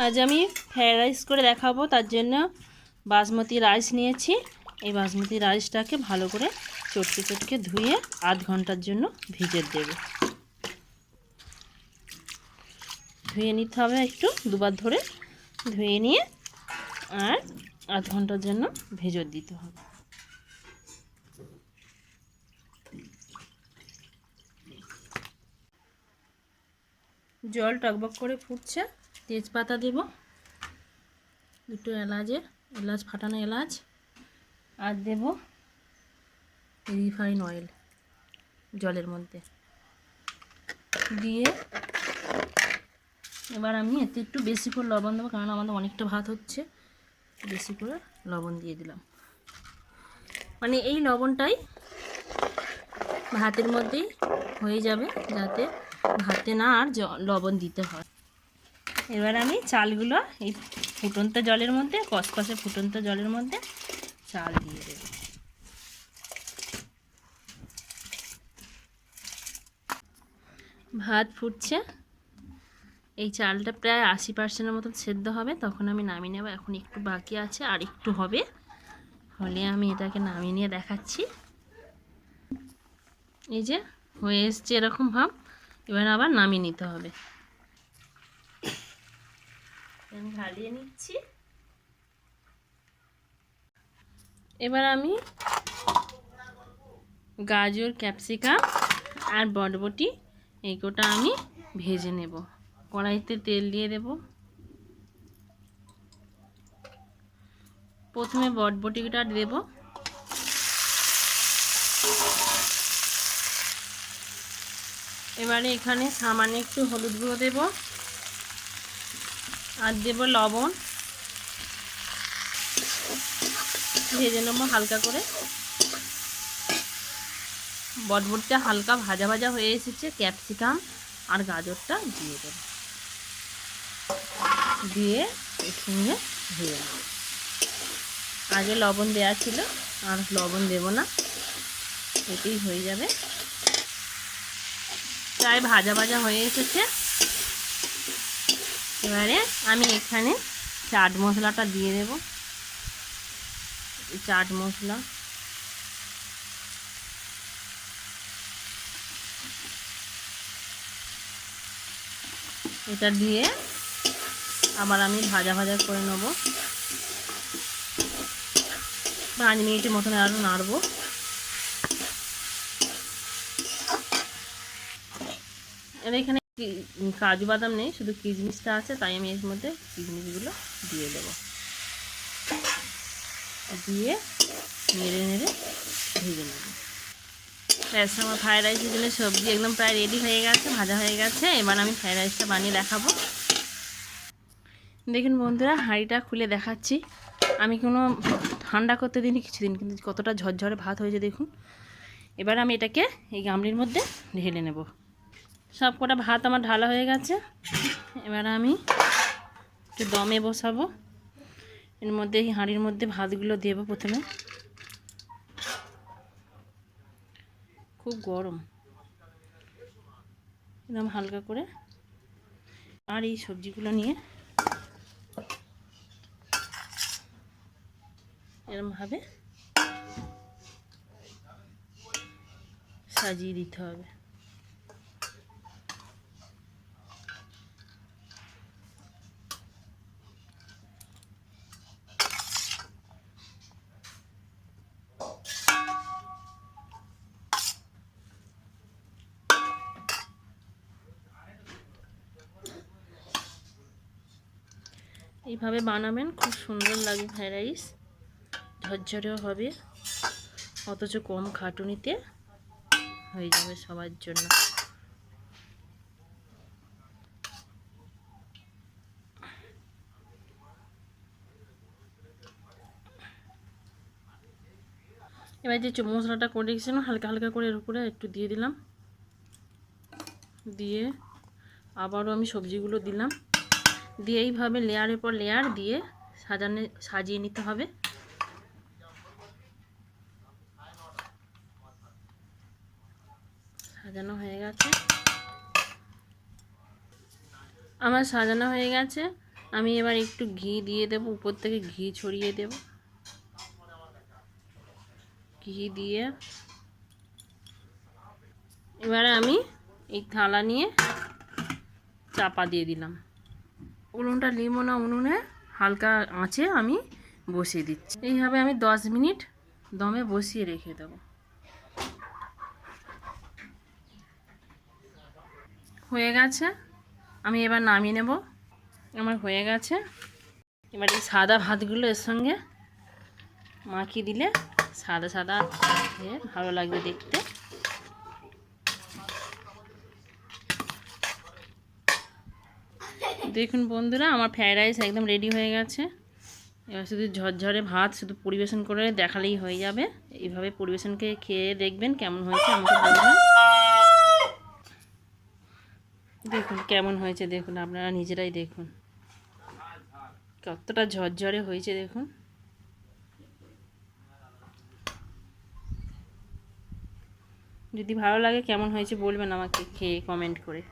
আজ আমি fried rice করে দেখাবো। তার জন্য বাসমতি রাইস নিয়েছি। এই বাসমতি রাইসটাকে ভালো করে চটকে চটকে ধুয়ে আধ ঘন্টার জন্য ভিজে দেব। ধুয়ে নিতে হবে, একটু দুবার ধরে ধুয়ে নিয়ে আর আধ ঘন্টার জন্য ভেজে দিতে হবে। জল টকবক করে ফুটছে, তেজপাতা দেব, দুটো এলাচ ফাটানো এলাচ, আর দেব রিফাইন অয়েল জলের মধ্যে দিয়ে। এবার আমি এতে একটু বেশি করে লবণ দেবো, কারণ আমাদের অনেকটা ভাত হচ্ছে। বেশি করে লবণ দিয়ে দিলাম, মানে এই লবণটাই ভাতের মধ্যেই হয়ে যাবে, যাতে ভাতে না আর লবণ দিতে হয়। এবার আমি চালগুলো এই ফুটন্ত জলের মধ্যে, কসকসে ফুটন্ত জলের মধ্যে চাল দিয়ে দেব। ভাত ফুটছে, এই চালটা প্রায় 80% মতন সেদ্ধ হবে, তখন আমি নামিয়ে নেব। এখন একটু বাকি আছে, আর একটু হবে, হলে আমি এটাকে নামিয়ে নিয়ে দেখাচ্ছি। এই যে হয়ে এসছে এরকম ভাব। এবার আবার নামিয়ে নিতে হবে। আমি ঢালিয়ে নিচ্ছি। এবার আমি গাজর, ক্যাপসিকাম আর বরবটি এই কটা আমি ভেজে নেব। কড়াইতে তেল দিয়ে দেব। প্রথমে বরবটিটা দেব, এবারে এখানে সামান্য একটু হলুদ গুঁড়ো দেব, আর দেব লবণ। ভেজে নেবো হালকা করে। বরবটিটা হালকা ভাজা ভাজা হয়ে এসেছে, ক্যাপসিকাম আর গাজরটা দিয়ে দেব, দিয়ে এর সঙ্গে ভেজে নেব। আগে লবণ দেওয়া ছিল, আর লবণ দেব না, এতেই হয়ে যাবে। প্রায় ভাজা ভাজা হয়ে এসেছে। এবারে আমি এখানে চাট মশলাটা দিয়ে দেব। চাট মশলা এটা দিয়ে আবার আমি ভাজা ভাজা করে নেব। 5 মিনিটের মতন আরও নাড়ব। এবার এখানে কাজু বাদাম নেই, শুধু কিশমিশটা আছে, তাই আমি এর মধ্যে কিশমিশগুলো দিয়ে দেব। দিয়ে নেড়ে নেড়ে ভেজে নেব। ব্যাস, আমার ফ্রাইড রাইসের জন্য সবজি একদম প্রায় রেডি হয়ে গেছে, ভাজা হয়ে গেছে। এবার আমি ফ্রাইড রাইসটা বানিয়ে দেখাবো। দেখুন বন্ধুরা, হাঁড়িটা খুলে দেখাচ্ছি। আমি কোনো ঠান্ডা করতে দিইনি কিছুদিন, কিন্তু কতটা ঝরঝরে ভাত হয়েছে দেখুন। এবার আমি এটাকে এই গামলির মধ্যে ঢেলে নেব। সব কটা ভাত আমার ঢালা হয়ে গেছে। এবার আমি একটু দমে বসাবো। এর মধ্যে এই হাঁড়ির মধ্যে ভাতগুলো দেব। প্রথমে খুব গরম, একদম হালকা করে। আর এই সবজিগুলো নিয়ে এরমভাবে সাজিয়ে দিতে হবে। এইভাবে বানাবেন, খুব সুন্দর লাগবে ফ্রাইড রাইস। ঝরঝরেও হবে, অথচ কম খাটুনিতে হয়ে যাবে সবার জন্য। এবার যে মশলাটা করে রেখেছিলাম, হালকা হালকা করে এর উপরে একটু দিয়ে দিলাম। দিয়ে আবারও আমি সবজিগুলো দিলাম। দিয়ে এইভাবে লেয়ারের পর লেয়ার দিয়ে সাজিয়ে নিতে হবে। সাজানো হয়ে গেছে, আমার সাজানো হয়ে গেছে। আমি এবার একটু ঘি দিয়ে দেব, উপর থেকে ঘি ছড়িয়ে দেব। ঘি দিয়ে এবারে আমি এই থালা নিয়ে চাপা দিয়ে দিলাম। উনুনটা নিমো না, উনুনে হালকা আঁচে আমি বসিয়ে দিচ্ছি। এইভাবে আমি 10 মিনিট দমে বসিয়ে রেখে দেবো। হয়ে গেছে, আমি এবার নামিয়ে নেব। আমার হয়ে গেছে। এবার এই সাদা ভাতগুলো এর সঙ্গে মাখিয়ে দিলে সাদা সাদা ভালো লাগবে দেখতে। দেখুন বন্ধুরা, আমার ফ্রাইড রাইস একদম রেডি হয়ে গেছে। এবার শুধু ঝরঝরে ভাত শুধু পরিবেশন করে দেখালেই হয়ে যাবে। এইভাবে পরিবেশনকে খেয়ে দেখবেন কেমন হয়েছে, আমাকে বলবেন। দেখুন কেমন হয়েছে, দেখুন আপনারা নিজেরাই দেখুন কতটা ঝরঝরে হয়েছে। দেখুন যদি ভালো লাগে কেমন হয়েছে বলবেন আমাকে খেয়ে কমেন্ট করে।